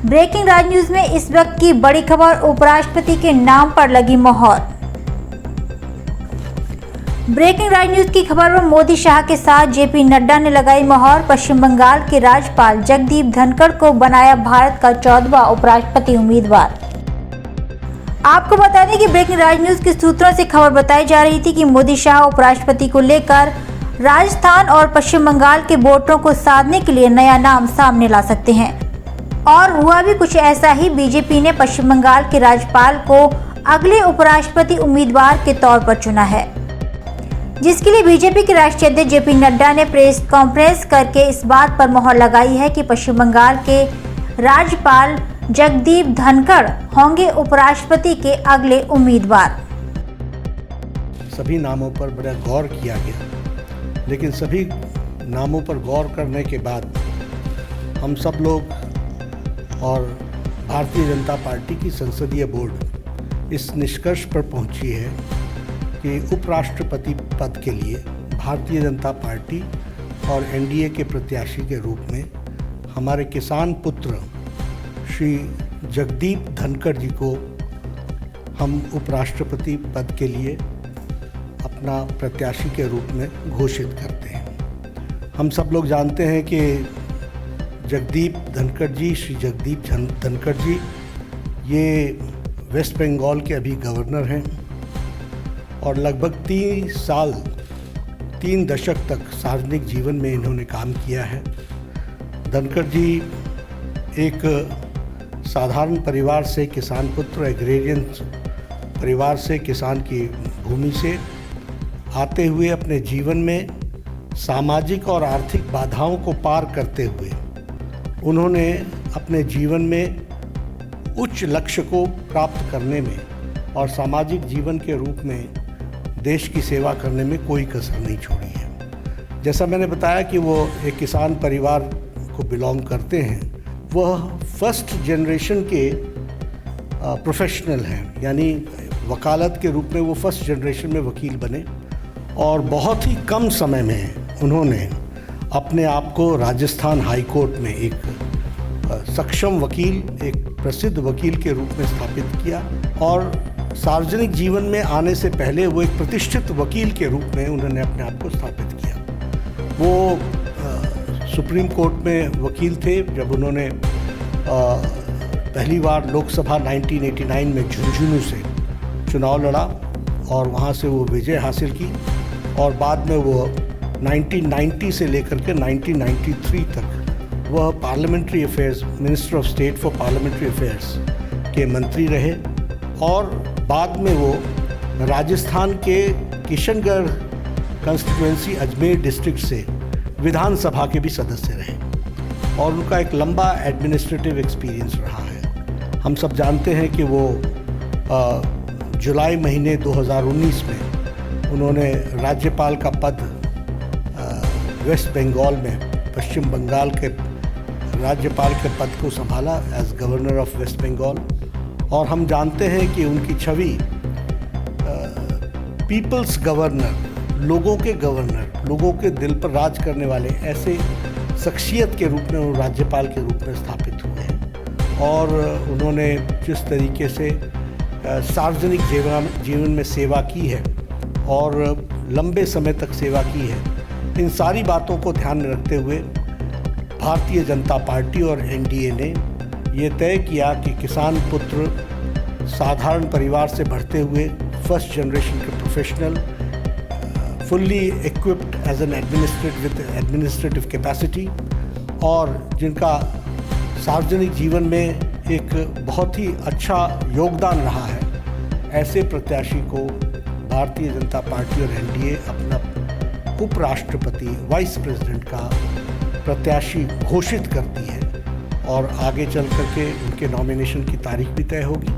Breaking राज news में इस वक्त की बड़ी खबर, उपराष्ट्रपति के नाम पर लगी मोहर। ब्रेकिंग राज न्यूज की खबर पर मोदी शाह के साथ जेपी नड्डा ने लगाई मोहर। पश्चिम बंगाल के राज्यपाल जगदीप धनखड़ को बनाया भारत का 14वां उपराष्ट्रपति उम्मीदवार। आपको बता दें कि ब्रेकिंग राज न्यूज के सूत्रों से खबर बताई जा रही थी कि मोदी शाह उपराष्ट्रपति को लेकर राजस्थान और पश्चिम बंगाल के वोटरों को साधने के लिए नया नाम सामने ला सकते हैं। और हुआ भी कुछ ऐसा ही। बीजेपी ने पश्चिम बंगाल के राज्यपाल को अगले उपराष्ट्रपति उम्मीदवार के तौर पर चुना है, जिसके लिए बीजेपी के राष्ट्रीय अध्यक्ष जेपी नड्डा ने प्रेस कॉन्फ्रेंस करके इस बात पर मोहर लगाई है कि पश्चिम बंगाल के राज्यपाल जगदीप धनखड़ होंगे उपराष्ट्रपति के अगले उम्मीदवार। सभी नामों पर बड़ा गौर किया गया, लेकिन सभी नामों पर गौर करने के बाद हम सब लोग और भारतीय जनता पार्टी की संसदीय बोर्ड इस निष्कर्ष पर पहुंची है कि उपराष्ट्रपति पद के लिए भारतीय जनता पार्टी और एनडीए के प्रत्याशी के रूप में हमारे किसान पुत्र श्री जगदीप धनखड़ जी को हम उपराष्ट्रपति पद के लिए अपना प्रत्याशी के रूप में घोषित करते हैं। हम सब लोग जानते हैं कि जगदीप धनखड़ जी, श्री जगदीप धनखड़ जी ये वेस्ट बंगाल के अभी गवर्नर हैं और लगभग 3 दशक तक सार्वजनिक जीवन में इन्होंने काम किया है। धनखड़ जी एक साधारण परिवार से, किसान पुत्र, एग्रेरियन परिवार से, किसान की भूमि से आते हुए अपने जीवन में सामाजिक और आर्थिक बाधाओं को पार करते हुए उन्होंने अपने जीवन में उच्च लक्ष्य को प्राप्त करने में और सामाजिक जीवन के रूप में देश की सेवा करने में कोई कसर नहीं छोड़ी है। जैसा मैंने बताया कि वो एक किसान परिवार को बिलोंग करते हैं, वह फर्स्ट जनरेशन के प्रोफेशनल हैं, यानी वकालत के रूप में वो फर्स्ट जनरेशन में वकील बने और बहुत ही कम समय में उन्होंने अपने आप को राजस्थान हाई कोर्ट में एक सक्षम वकील, एक प्रसिद्ध वकील के रूप में स्थापित किया और सार्वजनिक जीवन में आने से पहले वो एक प्रतिष्ठित वकील के रूप में उन्होंने अपने आप को स्थापित किया। वो सुप्रीम कोर्ट में वकील थे जब उन्होंने पहली बार लोकसभा 1989 में झुंझुनू से चुनाव लड़ा और वहाँ से वो विजय हासिल की और बाद में वो 1990 से लेकर के 1993 तक वह parliamentary affairs, minister of state for parliamentary affairs के मंत्री रहे और बाद में वो राजस्थान के किशनगढ़ कंस्टिट्यूएंसी अजमेर डिस्ट्रिक्ट से विधानसभा के भी सदस्य रहे और उनका एक लंबा एडमिनिस्ट्रेटिव एक्सपीरियंस रहा है। हम सब जानते हैं कि वो जुलाई महीने 2019 में उन्होंने राज्यपाल का पद वेस्ट बंगाल में, पश्चिम बंगाल के राज्यपाल के पद को संभाला as governor of West Bengal. और हम जानते हैं कि उनकी छवि पीपल्स गवर्नर, लोगों के गवर्नर, लोगों के दिल पर राज करने वाले ऐसे शख्सियत के रूप में वो राज्यपाल के रूप में स्थापित हुए हैं और उन्होंने जिस तरीके से सार्वजनिक जीवन में सेवा की है और लंबे समय तक सेवा की है, इन सारी बातों को ध्यान में रखते हुए भारतीय जनता पार्टी और एनडीए ने ये तय किया कि किसान पुत्र, साधारण परिवार से बढ़ते हुए फर्स्ट जनरेशन के professional, fully equipped as an administrative capacity और जिनका सार्वजनिक जीवन में एक बहुत ही अच्छा योगदान रहा है, ऐसे प्रत्याशी को भारतीय जनता पार्टी और एनडीए अपना उपराष्ट्रपति, वाइस प्रेसिडेंट का प्रत्याशी घोषित करती है और आगे चल करके उनके नॉमिनेशन की तारीख भी तय होगी।